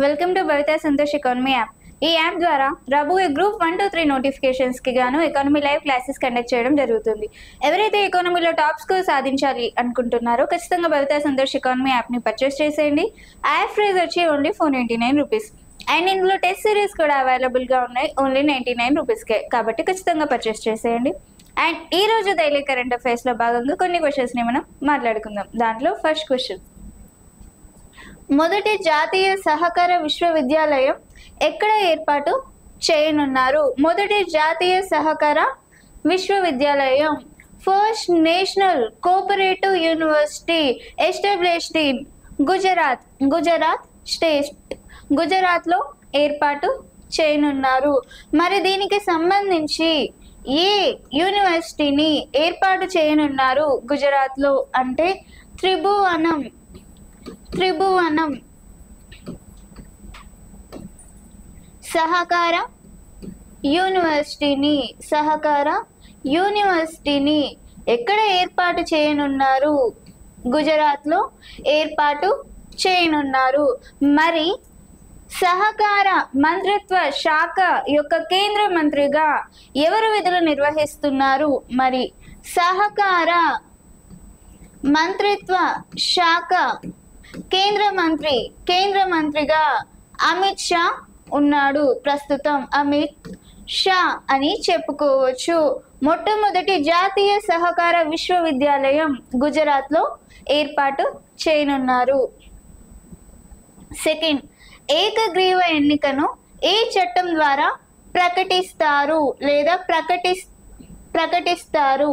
Welcome to Bhavitha Santosh economy app. ఈ app ద్వారా రాబోయే గ్రూప్ 1 to 3 నోటిఫికేషన్స్కి గాను ఎకానమీ లైవ్ క్లాసెస్ కండక్ట్ చేయడం జరుగుతుంది. ఎవరైతే ఎకానమీలో టాప్ స్కోర్ సాధించాలి అనుకుంటున్నారో ఖచ్చితంగా భవితా సంతోష్ ఎకానమీ యాప్ని పర్చేస్ చేసేయండి. యాప్ ప్రైస్ వచ్చి ఓన్లీ 499 రూపీస్. అండ్ ఇందులో టెస్ట్ సిరీస్ కూడా అవైలబుల్గా ఉన్నాయి, ఓన్లీ 99 రూపీస్కే. కాబట్టి ఖచ్చితంగా పర్చేస్ చేసేయండి. అండ్ ఈ రోజు డైలీ కరెంట్ అఫైర్స్లో భాగంగా కొన్ని క్వశ్చన్స్ని మనం మాట్లాడుకుందాం. దాంట్లో ఫస్ట్ క్వశ్చన్, మొదటి జాతీయ సహకార విశ్వవిద్యాలయం ఎక్కడ ఏర్పాటు చేయనున్నారు? మొదటి జాతీయ సహకార విశ్వవిద్యాలయం first national cooperative university established in Gujarat state, గుజరాత్లో ఏర్పాటు చేయనున్నారు. మరి దీనికి సంబంధించి ఏ యూనివర్సిటీని ఏర్పాటు చేయనున్నారు గుజరాత్లో అంటే త్రిభువనం సహకార యూనివర్సిటీని ఎక్కడ ఏర్పాటు చేయనున్నారు? గుజరాత్లో ఏర్పాటు చేయనున్నారు. మరి సహకార మంత్రిత్వ శాఖ యొక్క కేంద్ర మంత్రిగా ఎవరు విధులు నిర్వహిస్తున్నారు? మరి సహకార మంత్రిత్వ శాఖ కేంద్ర మంత్రిగా అమిత్ షా ఉన్నాడు. ప్రస్తుతం అమిత్ షా అని చెప్పుకోవచ్చు. మొట్టమొదటి జాతీయ సహకార విశ్వవిద్యాలయం గుజరాత్లో ఏర్పాటు చేయనున్నారు. సెకండ్, ఏకగ్రీవ ఎన్నికను ఏ చట్టం ద్వారా ప్రకటిస్తారు లేదా ప్రకటిస్తారు?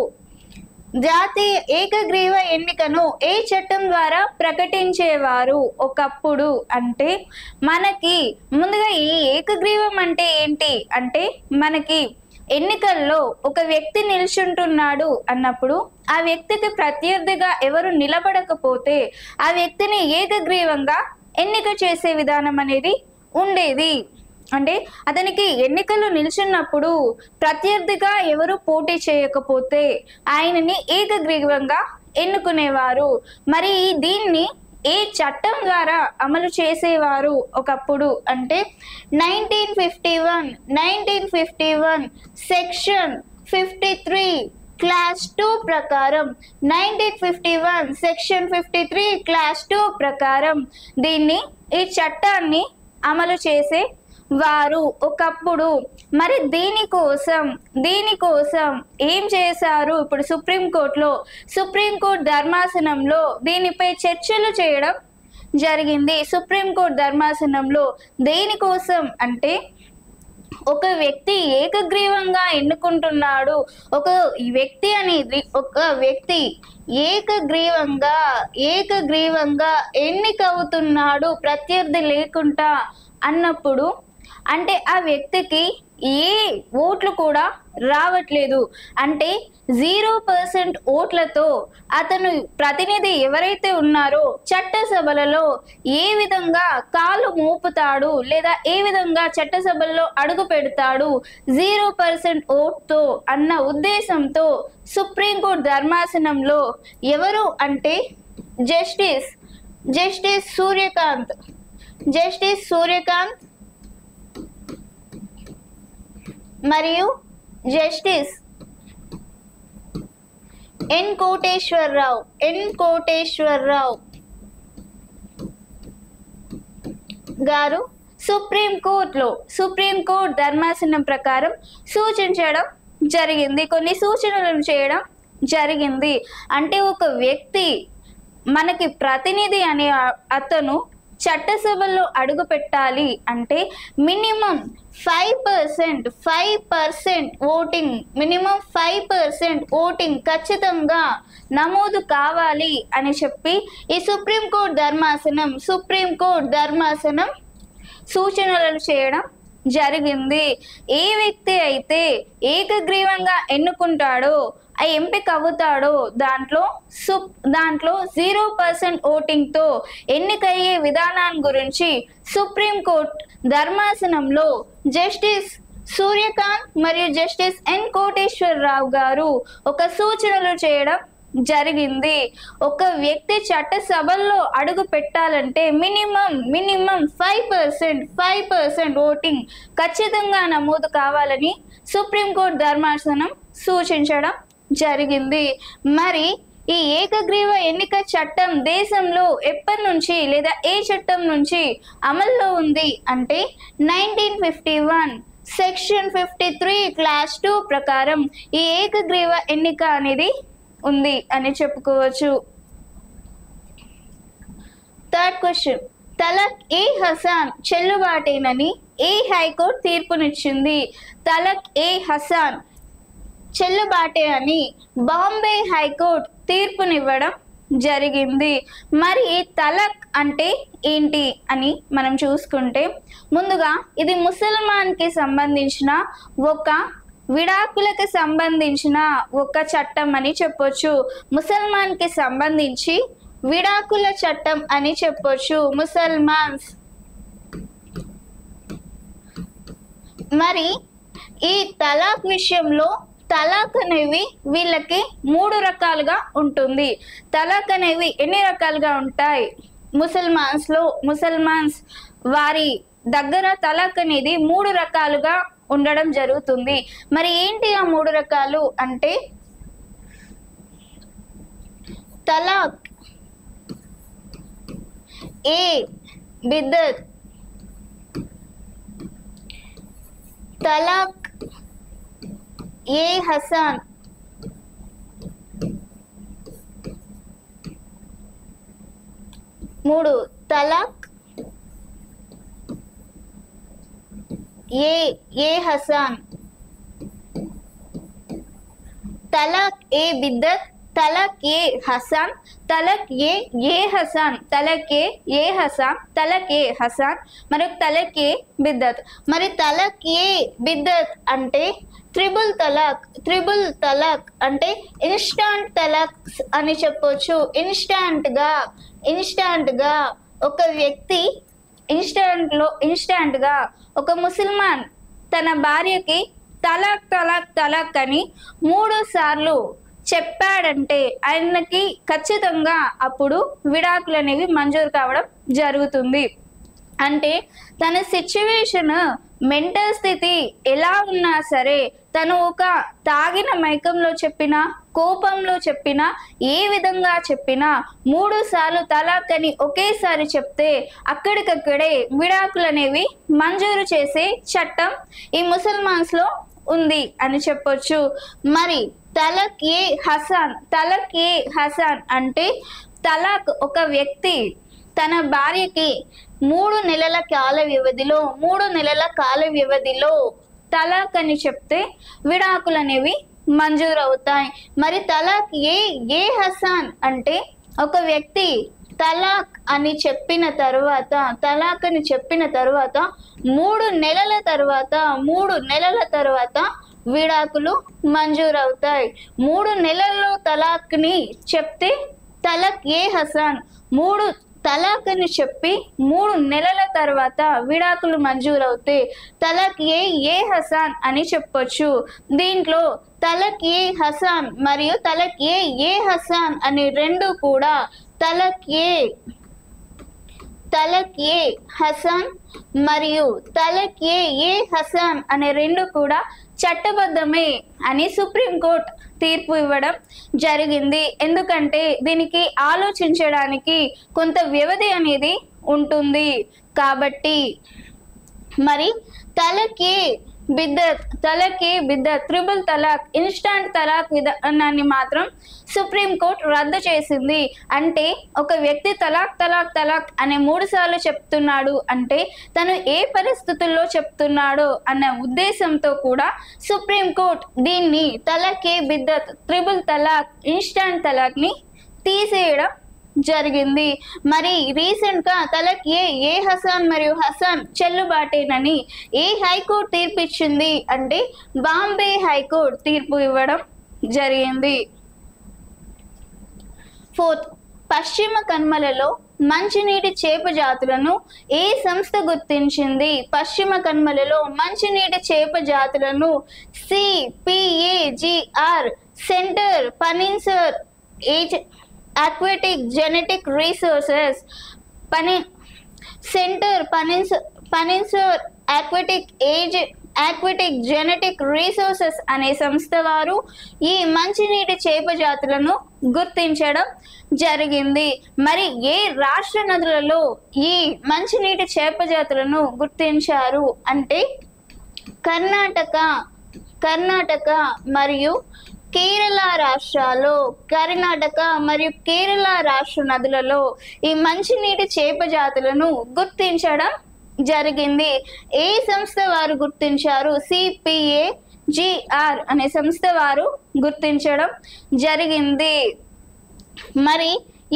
జాతీయ ఏకగ్రీవ ఎన్నికను ఏ చట్టం ద్వారా ప్రకటించేవారు ఒకప్పుడు అంటే మనకి ముందుగా ఈ ఏకగ్రీవం అంటే ఏంటి అంటే మనకి ఎన్నికల్లో ఒక వ్యక్తి నిల్చుంటున్నాడు అన్నప్పుడు ఆ వ్యక్తికి ప్రత్యర్థిగా ఎవరు నిలబడకపోతే ఆ వ్యక్తిని ఏకగ్రీవంగా ఎన్నిక చేసే విధానం అనేది ఉండేది. అంటే అతనికి ఎన్నికల్లో నిల్చున్నప్పుడు ప్రత్యర్థిగా ఎవరు పోటీ చేయకపోతే ఆయనని ఏకగ్రీవంగా ఎన్నుకునేవారు. మరి దీన్ని ఏ చట్టం ద్వారా అమలు చేసేవారు ఒకప్పుడు అంటే 1951 సెక్షన్ 53 క్లాస్ 2 ప్రకారం 1951 సెక్షన్ 53 క్లాస్ 2 ప్రకారం ఈ చట్టాన్ని అమలు చేసే వారు ఒకప్పుడు. మరి దీనికోసం ఏం చేశారు? ఇప్పుడు సుప్రీంకోర్టు ధర్మాసనంలో దీనిపై చర్చలు చేయడం జరిగింది. సుప్రీంకోర్టు ధర్మాసనంలో దేనికోసం అంటే ఒక వ్యక్తి ఏకగ్రీవంగా ఎన్నుకుంటున్నాడు, ఒక వ్యక్తి ఏకగ్రీవంగా ఎన్నికవుతున్నాడు ప్రత్యర్థి లేకుండా అన్నప్పుడు అంటే ఆ వ్యక్తికి ఏ ఓట్లు కూడా రావట్లేదు అంటే 0% ఓట్లతో అతను ప్రతినిధి ఎవరైతే ఉన్నారో చట్టసభలలో ఏ విధంగా కాలు మోపుతాడు లేదా ఏ విధంగా చట్టసభల్లో అడుగు పెడతాడు 0% ఓట్తో అన్న ఉద్దేశంతో సుప్రీంకోర్టు ధర్మాసనంలో ఎవరు అంటే జస్టిస్ సూర్యకాంత్ మరియు జస్టిస్ ఎన్ కోటేశ్వరరావు గారు సుప్రీంకోర్టు ధర్మాసనం ప్రకారం సూచించడం జరిగింది. కొన్ని సూచనలను చేయడం జరిగింది. అంటే ఒక వ్యక్తి మనకి ప్రతినిధి అనే అతను చట్టసభల్లో అడుగు పెట్టాలి అంటే మినిమం 5% ఓటింగ్ ఖచ్చితంగా నమోదు కావాలి అని చెప్పి ఈ సుప్రీంకోర్టు ధర్మాసనం సూచనలను చేయడం జరిగింది. ఏ వ్యక్తి అయితే ఏకగ్రీవంగా ఎన్నుకుంటాడో ఆ ఎంపిక అవుతాడో దాంట్లో 0% ఓటింగ్తో ఎన్నికయ్యే విధానాన్ని గురించి సుప్రీంకోర్టు ధర్మాసనంలో జస్టిస్ సూర్యకాంత్ మరియు జస్టిస్ ఎన్ కోటేశ్వరరావు గారు ఒక సూచనలు చేయడం జరిగింది. ఒక వ్యక్తి చట్టసభల్లో అడుగు పెట్టాలంటే మినిమం 5% ఓటింగ్ ఖచ్చితంగా నమోదు కావాలని సుప్రీంకోర్టు ధర్మాసనం సూచించడం జరిగింది. మరి ఈ ఏకగ్రీవ ఎన్నిక చట్టం దేశంలో ఎప్పటి నుంచి లేదా ఏ చట్టం నుంచి అమల్లో ఉంది అంటే 1951 సెక్షన్ 53 క్లాస్ 2 ప్రకారం ఈ ఏకగ్రీవ ఎన్నిక అనేది ఉంది అని చెప్పుకోవచ్చు. థర్డ్ క్వశ్చన్, తలక్ ఏ హసాన్ చెల్లుబాటేనని ఏ హైకోర్టు తీర్పునిచ్చింది? తలక్ ఏ హసాన్ చెల్లుబాటే అని బాంబే హైకోర్టు తీర్పునివ్వడం జరిగింది. మరి తలక్ అంటే ఏంటి అని మనం చూసుకుంటే, ముందుగా ఇది ముసల్మాన్కి సంబంధించిన ఒక విడాకులకు సంబంధించిన ఒక చట్టం అని చెప్పొచ్చు. ముసల్మాన్కి సంబంధించి విడాకుల చట్టం అని చెప్పొచ్చు, ముసల్మాన్స్. మరి ఈ తలాక్ విషయంలో తలాక్ అనేవి వీళ్ళకి 3 రకాలుగా ఉంటుంది. తలాక్ అనేవి ఎన్ని రకాలుగా ఉంటాయి? ముసల్మాన్స్ వారి దగ్గర తలాక్ అనేది 3 రకాలుగా ఉండడం జరుగుతుంది. మరి ఏంటి ఆ 3 రకాలు అంటే, తలాక్ ఏ బిద్దత్, తలాక్ ఏ హసాన్, మూడు తలాక్ ఏ హసాన్, తలాక్ ఏ బిద్దత్, తలక్ ఏ హసాన్, తలక్ ఏ హసాన్, తలక్ ఏ హసాన్, తలక్ ఏ హసాన్ మరియు తలక్ ఏ బిద్దత్. మరి తలక్ ఏ బిద్దత్ అంటే త్రిబుల్ తలాక్ అంటే ఇన్స్టాంట్ తలాక్స్ అని చెప్పొచ్చు. ఇన్స్టాంట్ గా ఒక వ్యక్తి ఇన్స్టాంట్ గా ఒక ముసల్మాన్ తన భార్యకి తలాక్ అని 3 సార్లు చెప్పాడంటే ఆయనకి ఖచ్చితంగా అప్పుడు విడాకులు అనేవి మంజూరు కావడం జరుగుతుంది. అంటే తన సిచ్యువేషన్, మెంటల్ స్థితి ఎలా ఉన్నా సరే, తను ఒక తాగిన మైకంలో చెప్పినా, కోపంలో చెప్పినా, ఏ విధంగా చెప్పినా 3 సార్లు తలాక్ అని ఒకేసారి చెప్తే అక్కడికక్కడే విడాకులు అనేవి మంజూరు చేసే చట్టం ఈ ముసల్మాన్స్ లో ఉంది అని చెప్పొచ్చు. మరి తలక్ ఏ హసాన్ అంటే తలాక్ ఒక వ్యక్తి తన భార్యకి 3 నెలల కాల వ్యవధిలో తలాక్ అని చెప్తే విడాకులు అనేవి మంజూరు అవుతాయి. మరి తలాక్ ఏ హసాన్ అంటే ఒక వ్యక్తి తలాక్ అని చెప్పిన తర్వాత 3 నెలల తర్వాత విడాకులు మంజూరు అవుతాయి. 3 నెలల్లో తలాక్ ని చెప్తే తలక్ ఏ హసాన్, 3 తలాక్ అని చెప్పి 3 నెలల తర్వాత విడాకులు మంజూరు అవుతే తలక్ ఏ హసాన్ అని చెప్పొచ్చు. దీంట్లో తలక్ ఏ హసాన్ మరియు తలక్ ఏ హసాన్ అనే 2 కూడా తలక్ ఏ హసాన్ మరియు తలక్ ఏ హసాన్ అనే 2 కూడా చట్టబద్ధమే అని సుప్రీంకోర్టు తీర్పు ఇవ్వడం జరిగింది. ఎందుకంటే దీనికి ఆలోచించడానికి కొంత వ్యవధి అనేది ఉంటుంది కాబట్టి. మరి తలక్ ఏ బిద్దత్ త్రిబుల్ తలాక్ ఇన్స్టాంట్ తలాక్ విధానాన్ని మాత్రం సుప్రీంకోర్టు రద్దు చేసింది. అంటే ఒక వ్యక్తి తలాక్ అనే 3 సార్లు చెప్తున్నాడు అంటే తను ఏ పరిస్థితుల్లో చెప్తున్నాడో అన్న ఉద్దేశంతో కూడా సుప్రీంకోర్టు దీన్ని తలక్ ఏ బిద్దత్ త్రిబుల్ తలాక్ ఇన్స్టాంట్ తలాక్ ని తీసేయడం జరిగింది. మరి రీసెంట్ గా తలక్ ఏ హసాన్ మరియు హసాన్ చెల్లుబాటేనని ఏ హైకోర్టు తీర్పు ఇచ్చింది అంటే బాంబే హైకోర్టు తీర్పు ఇవ్వడం జరిగింది. 4th, పశ్చిమ కనుమలలో మంచినీటి చేప జాతులను ఏ సంస్థ గుర్తించింది? పశ్చిమ కనుమలలో మంచినీటి చేప జాతులను CPAGR centre age aquatic genetic resources Peninsula Aquatic Genetic Resources అనే సంస్థ వారు ఈ మంచినీటి చేప జాతులను గుర్తించడం జరిగింది. మరి ఏ రాష్ట్ర నదులలో ఈ మంచినీటి చేప జాతులను గుర్తించారు అంటే కర్ణాటక మరియు కేరళ రాష్ట్రాల్లో కర్ణాటక మరియు కేరళ రాష్ట్ర నదులలో ఈ మంచినీటి చేప జాతులను గుర్తించడం జరిగింది. ఏ సంస్థ వారు గుర్తించారు? CPAGR అనే సంస్థ వారు గుర్తించడం జరిగింది. మరి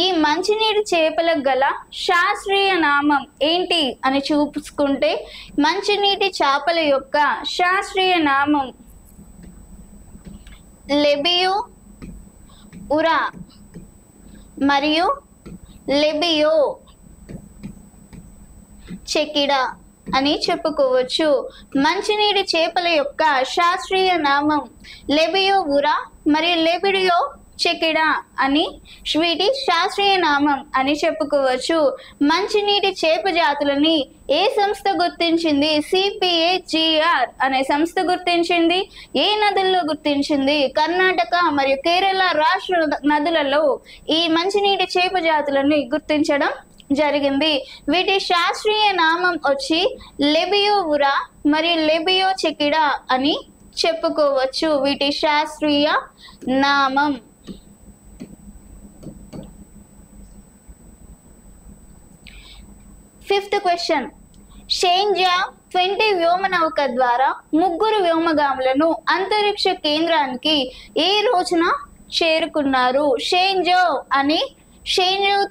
ఈ మంచినీటి చేపలకు గల శాస్త్రీయ నామం ఏంటి అని చూసుకుంటే మంచినీటి చేపల యొక్క శాస్త్రీయ నామం లెబియోఉరా మరియు లెబియో చెకిడా అని చెప్పుకోవచ్చు. మంచినీటి చేపల యొక్క శాస్త్రీయ నామం లెబియోఉరా మరియు లెబియో చెకిడా అని వీటి శాస్త్రీయ నామం అని చెప్పుకోవచ్చు. మంచినీటి చేప జాతులని ఏ సంస్థ గుర్తించింది? CPAGR అనే సంస్థ గుర్తించింది. ఏ నదుల్లో గుర్తించింది? కర్ణాటక మరియు కేరళ రాష్ట్ర నదులలో ఈ మంచినీటి చేప జాతులని గుర్తించడం జరిగింది. వీటి శాస్త్రీయ నామం వచ్చి లెబియోఉరా మరియు లెబియో చెకిడా అని చెప్పుకోవచ్చు. వీటి శాస్త్రీయ నామం. ఫిఫ్త్ క్వశ్చన్, షేంజా 20 వ్యోమనౌక ద్వారా 3 వ్యోమగాములను అంతరిక్ష కేంద్రానికి ఏ రోజున చేరుకున్నారు? షేంజో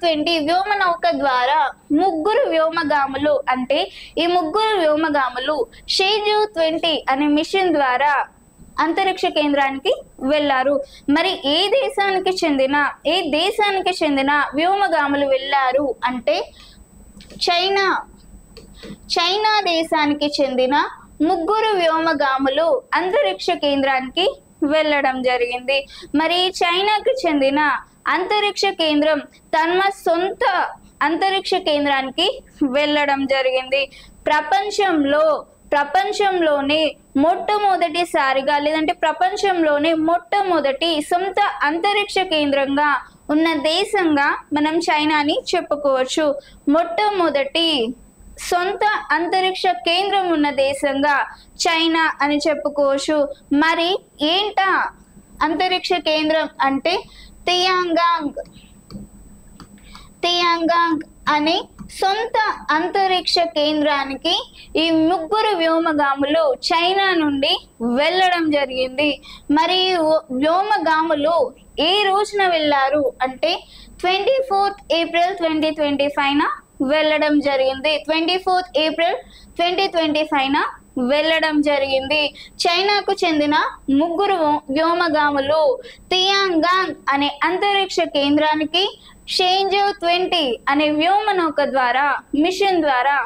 20 వ్యోమనౌక ద్వారా 3 వ్యోమగాములు అంటే ఈ 3 వ్యోమగాములు షేంజో 20 అనే మిషన్ ద్వారా అంతరిక్ష కేంద్రానికి వెళ్ళారు. మరి ఏ దేశానికి చెందిన వ్యోమగాములు వెళ్ళారు అంటే చైనా దేశానికి చెందిన 3 వ్యోమగాములు అంతరిక్ష కేంద్రానికి వెళ్ళడం జరిగింది. మరి చైనాకు చెందిన అంతరిక్ష కేంద్రం తమ సొంత అంతరిక్ష కేంద్రానికి వెళ్ళడం జరిగింది. ప్రపంచంలోనే మొట్టమొదటిసారిగా లేదంటే ప్రపంచంలోనే మొట్టమొదటి సొంత అంతరిక్ష కేంద్రంగా ఉన్న దేశంగా మనం చైనాని చెప్పుకోవచ్చు. మొట్టమొదటి సొంత అంతరిక్ష కేంద్రం ఉన్న దేశంగా చైనా అని చెప్పుకోవచ్చు. మరి ఏంటా అంతరిక్ష కేంద్రం అంటే తియాంగాంగ్ అనే సొంత అంతరిక్ష కేంద్రానికి ఈ 3 వ్యోమగాములు చైనా నుండి వెళ్ళడం జరిగింది. మరి వ్యోమగాములు ఏ రోజున వెళ్ళారు అంటే 24th April 2025 వెళ్ళడం జరిగింది. 24th April 2025 వెళ్ళడం జరిగింది. చైనాకు చెందిన 3 వ్యోమగాములు తియాంగాంగ్ అనే అంతరిక్ష కేంద్రానికి షేంజో 20 అనే వ్యోమనౌక ద్వారా మిషన్ ద్వారా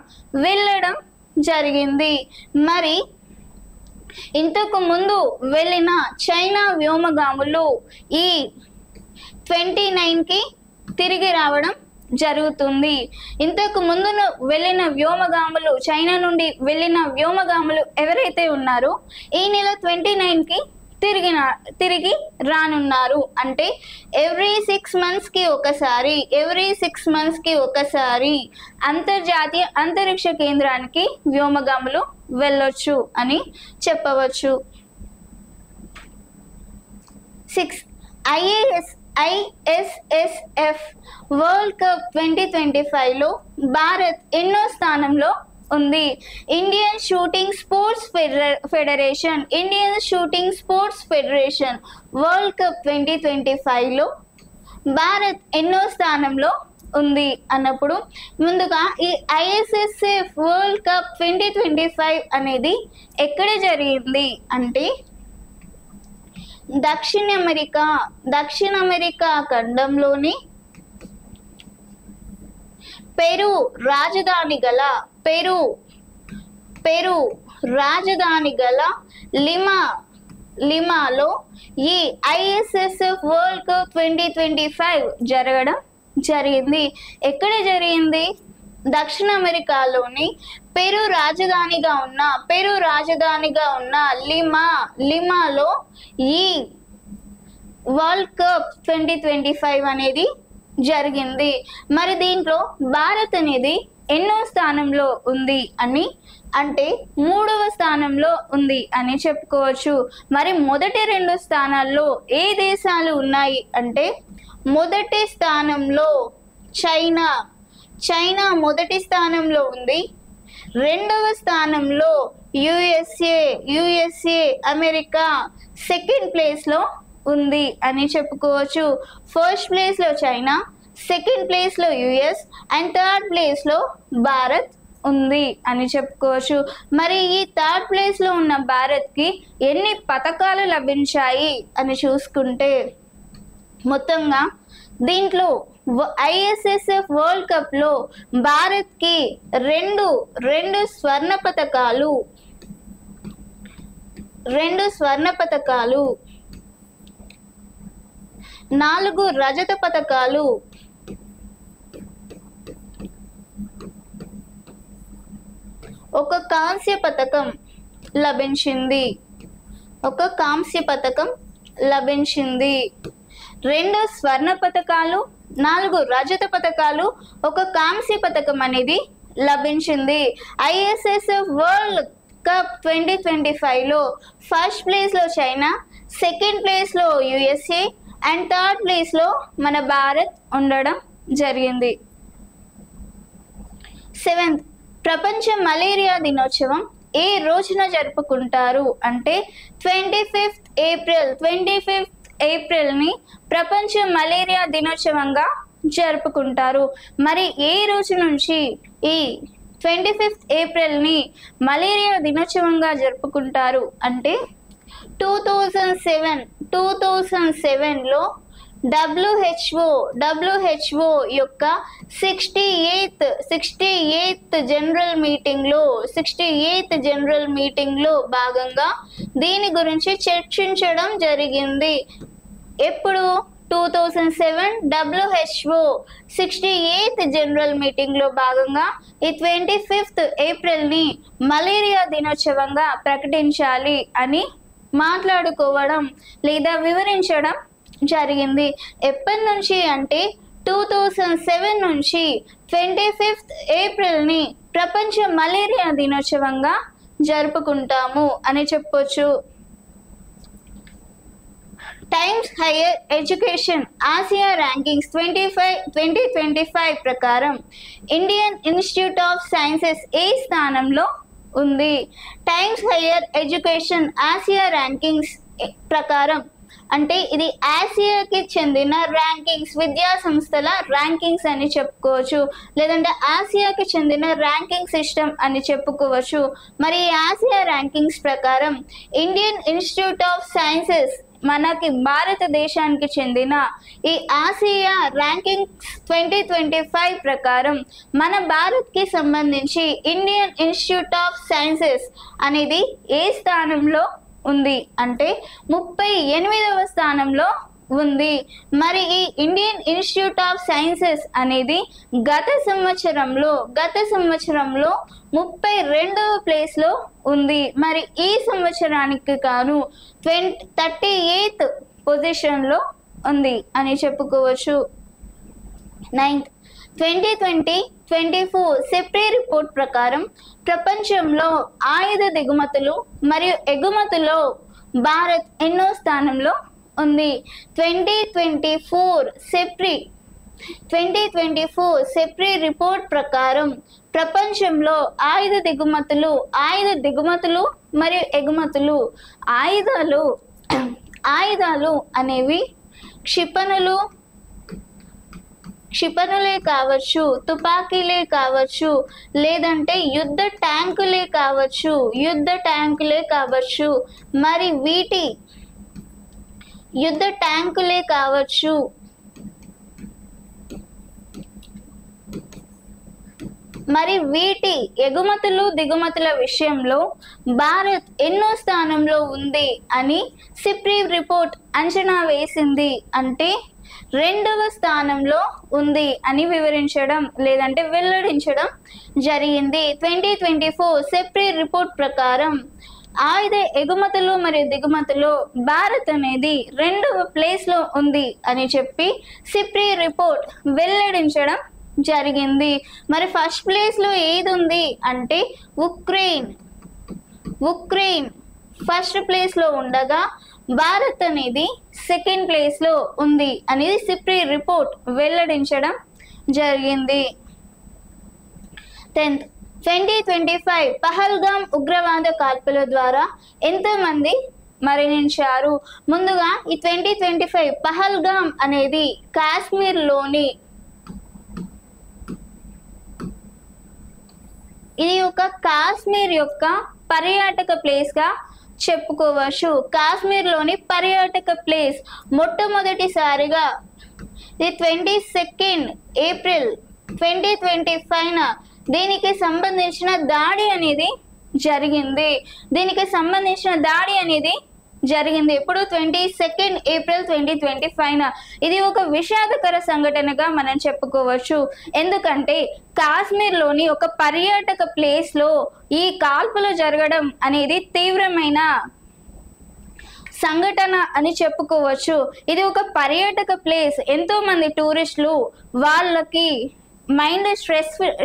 వెళ్ళడం జరిగింది. మరి ఇంతకు ముందు వెళ్ళిన చైనా వ్యోమగాములు ఈ 29కి తిరిగి రావడం జరుగుతుంది. ఇంతకు ముందు వెళ్ళిన వ్యోమగాములు చైనా నుండి వెళ్ళిన వ్యోమగాములు ఎవరైతే ఉన్నారో ఈ నెల 29కి తిరిగి రానున్నారు. అంటే ఎవ్రీ 6 months కి ఒకసారి అంతర్జాతీయ అంతరిక్ష కేంద్రానికి వ్యోమగాములు వెళ్ళొచ్చు అని చెప్పవచ్చు. 6 ISSF వరల్డ్ కప్ 2025లో భారత్ ఎన్నో స్థానంలో ఉంది? Indian shooting sports federation world cup 2025లో భారత్ ఎన్నో స్థానంలో ఉంది అన్నప్పుడు ముందుగా ఈ ISSF వరల్డ్ కప్ 2025 అనేది ఎక్కడ జరిగింది అంటే దక్షిణ అమెరికా ఖండంలోని పెరు రాజధాని గల లిమాలో ఈ ISSF వరల్డ్ కప్ 2025 జరగడం జరిగింది. ఎక్కడ జరిగింది? దక్షిణ అమెరికాలోని పెరు రాజధానిగా ఉన్న లిమాలో ఈ వరల్డ్ కప్ 2025 అనేది జరిగింది. మరి దీంట్లో భారత్ అనేది ఎన్నో స్థానంలో ఉంది అని అంటే 3వ స్థానంలో ఉంది అని చెప్పుకోవచ్చు. మరి మొదటి 2 స్థానాల్లో ఏ దేశాలు ఉన్నాయి అంటే మొదటి స్థానంలో చైనా మొదటి స్థానంలో ఉంది. 2వ స్థానంలో యుఎస్ఏ అమెరికా సెకండ్ ప్లేస్లో ఉంది అని చెప్పుకోవచ్చు. ఫస్ట్ ప్లేస్లో చైనా, సెకండ్ ప్లేస్లో యుఎస్ అండ్ థర్డ్ ప్లేస్లో భారత్ ఉంది అని చెప్పుకోవచ్చు. మరి ఈ థర్డ్ ప్లేస్లో ఉన్న భారత్కి ఎన్ని పతకాలు లభించాయి అని చూసుకుంటే మొత్తంగా దీంట్లో ISSF వరల్డ్ కప్లో భారత్కి రెండు స్వర్ణ పతకాలు, 4 రజత పతకాలు, 1 కాంస్య పతకం లభించింది. 2 స్వర్ణ పతకాలు, 4 రజత పతకాలు, 1 కాంస్య పతకం అనేది లభించింది. ISSF వరల్డ్ కప్ 2025లో ఫస్ట్ ప్లేస్లో చైనా, సెకండ్ ప్లేస్లో యుఎస్ఏ అండ్ థర్డ్ ప్లేస్లో మన భారత్ ఉండడం జరిగింది. 7th ప్రపంచ మలేరియా దినోత్సవం ఏ రోజున జరుపుకుంటారు అంటే 25th ఏప్రిల్ని ప్రపంచ మలేరియా దినోత్సవంగా జరుపుకుంటారు. మరి ఏ రోజు నుంచి ఈ 25th ఏప్రిల్ని మలేరియా దినోత్సవంగా జరుపుకుంటారు అంటే 2007లో WHO యొక్క 68th జనరల్ మీటింగ్లో భాగంగా దీని గురించి చర్చించడం జరిగింది. ఎప్పుడు? 2007 WHO 68th జనరల్ మీటింగ్లో భాగంగా ఈ 25th ఏప్రిల్ని మలేరియా దినోత్సవంగా ప్రకటించాలి అని మాట్లాడుకోవడం లేదా వివరించడం జరిగింది. ఎప్పటి నుంచి అంటే 2007 నుంచి 25th ఏప్రిల్ని ప్రపంచ మలేరియా దినోత్సవంగా జరుపుకుంటాము అని చెప్పొచ్చు. Times higher education Asia rankings 2025 ప్రకారం ఇండియన్ ఇన్స్టిట్యూట్ ఆఫ్ సైన్సెస్ ఏ స్థానంలో ఉంది? Times higher education Asia rankings ప్రకారం అంటే ఇది ఆసియాకి చెందిన ర్యాంకింగ్స్, విద్యా సంస్థల ర్యాంకింగ్స్ అని చెప్పుకోవచ్చు, లేదంటే ఆసియాకి చెందిన ర్యాంకింగ్ సిస్టమ్ అని చెప్పుకోవచ్చు. మరి ఆసియా ర్యాంకింగ్స్ ప్రకారం ఇండియన్ ఇన్స్టిట్యూట్ ఆఫ్ సైన్సెస్ మనకి భారతదేశానికి చెందిన ఈ ఆసియా ర్యాంకింగ్స్ 2025 ప్రకారం మన భారత్కి సంబంధించి ఇండియన్ ఇన్స్టిట్యూట్ ఆఫ్ సైన్సెస్ అనేది ఏ స్థానంలో ఉంది అంటే 38వ స్థానంలో ఉంది. మరి ఈ ఇండియన్ ఇన్స్టిట్యూట్ ఆఫ్ సైన్సెస్ అనేది గత సంవత్సరంలో 32వ ప్లేస్లో ఉంది. మరి ఈ సంవత్సరానికి గాను 38th పొజిషన్లో ఉంది అని చెప్పుకోవచ్చు. 9th 2020-24 సెప్రీ రిపోర్ట్ ప్రకారం ప్రపంచంలో ఆయుధ దిగుమతులు మరియు ఎగుమతుల్లో భారత్ ఎన్నో స్థానంలో ఉంది? 2024 సెప్రీ రిపోర్ట్ ప్రకారం ప్రపంచంలో ఆయుధ దిగుమతులు మరియు ఎగుమతులు, ఆయుధాలు అనేవి క్షిపణులే కావచ్చు, తుపాకీలే కావచ్చు, లేదంటే యుద్ధ ట్యాంకులే కావచ్చు, మరి వీటి యుద్ధ ట్యాంకులే కావచ్చు, మరి వీటి ఎగుమతులు దిగుమతుల విషయంలో భారత్ ఎన్నో స్థానంలో ఉంది అని సిప్రీ రిపోర్ట్ అంచనా వేసింది అంటే 2వ స్థానంలో ఉంది అని వివరించడం లేదంటే వెల్లడించడం జరిగింది. 2024 సిప్రీ రిపోర్ట్ ప్రకారం ఆయుధ ఎగుమతులు మరియు దిగుమతులు భారత్ అనేది 2వ ప్లేస్లో ఉంది అని చెప్పి సిప్రీ రిపోర్ట్ వెల్లడించడం జరిగింది. మరి ఫస్ట్ ప్లేస్లో ఏది ఉంది అంటే ఉక్రెయిన్ ఫస్ట్ ప్లేస్లో ఉండగా భారత్ అనేది సెకండ్ ప్లేస్లో ఉంది అనేది సిప్రీ రిపోర్ట్ వెల్లడించడం జరిగింది. 10th 2025 పహల్గామ్ ఉగ్రవాద కాల్పుల ద్వారా ఎంతమంది మరణించారు? ముందుగా ఈ 2025 పహల్గామ్ అనేది కాశ్మీర్లోని ఇది ఒక కాశ్మీర్ యొక్క పర్యాటక ప్లేస్గా చెప్పుకోవచ్చు. కాశ్మీర్లోని పర్యాటక ప్లేస్ మొట్టమొదటిసారిగా ఇది 22 ఏప్రిల్ 2025 దీనికి సంబంధించిన దాడి అనేది జరిగింది. ఎప్పుడు 22 ఏప్రిల్ 2025 ఇది ఒక విషాదకర సంఘటనగా మనం చెప్పుకోవచ్చు. ఎందుకంటే కాశ్మీర్లోని ఒక పర్యాటక ప్లేస్లో ఈ కాల్పులు జరగడం అనేది తీవ్రమైన సంఘటన అని చెప్పుకోవచ్చు. ఇది ఒక పర్యాటక ప్లేస్, ఎంతో మంది టూరిస్టులు వాళ్ళకి మైండ్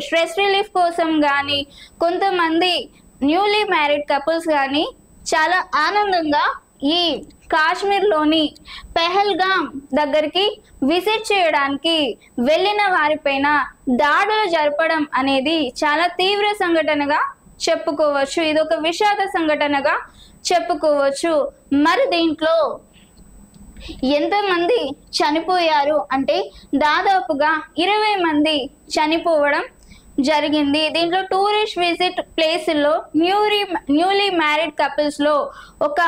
స్ట్రెస్ రిలీఫ్ కోసం కానీ కొంతమంది న్యూలీ మ్యారీడ్ కపుల్స్ కానీ చాలా ఆనందంగా ఈ కాశ్మీర్లోని పెహల్గామ్ దగ్గరికి విజిట్ చేయడానికి వెళ్ళిన వారిపైన దాడులు జరపడం అనేది చాలా తీవ్ర సంఘటనగా చెప్పుకోవచ్చు. ఇది ఒక విషాద సంఘటనగా చెప్పుకోవచ్చు. మరి దీంట్లో ఎంతమంది చనిపోయారు అంటే దాదాపుగా 20 మంది చనిపోవడం జరిగింది. దీంట్లో టూరిస్ట్ విజిట్ ప్లేస్లో న్యూలీ మ్యారీడ్ కపుల్స్లో ఒక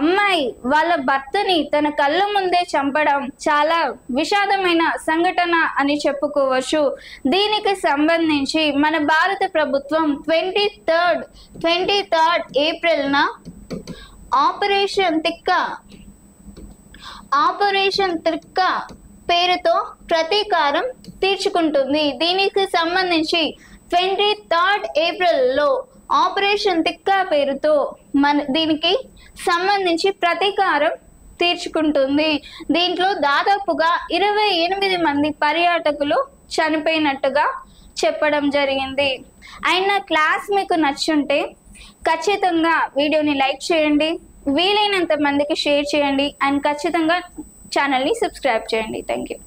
అమ్మాయి వాళ్ళ భర్తని తన కళ్ళ ముందే చంపడం చాలా విషాదమైన సంఘటన అని చెప్పుకోవచ్చు. దీనికి సంబంధించి మన భారత ప్రభుత్వం 23rd ఏప్రిల్న ఆపరేషన్ తిక్క పేరుతో ప్రతీకారం తీర్చుకుంటుంది. దీనికి సంబంధించి 23rd ఏప్రిల్లో ఆపరేషన్ తిక్క పేరుతో దీనికి సంబంధించి ప్రతీకారం తీర్చుకుంటుంది. దీంట్లో దాదాపుగా 28 మంది పర్యాటకులు చనిపోయినట్టుగా చెప్పడం జరిగింది. అయిన క్లాస్ మీకు నచ్చుంటే ఖచ్చితంగా వీడియోని లైక్ చేయండి, వీలైనంత మందికి షేర్ చేయండి అండ్ ఖచ్చితంగా ఛానల్ని సబ్స్క్రైబ్ చేయండి. Thank you.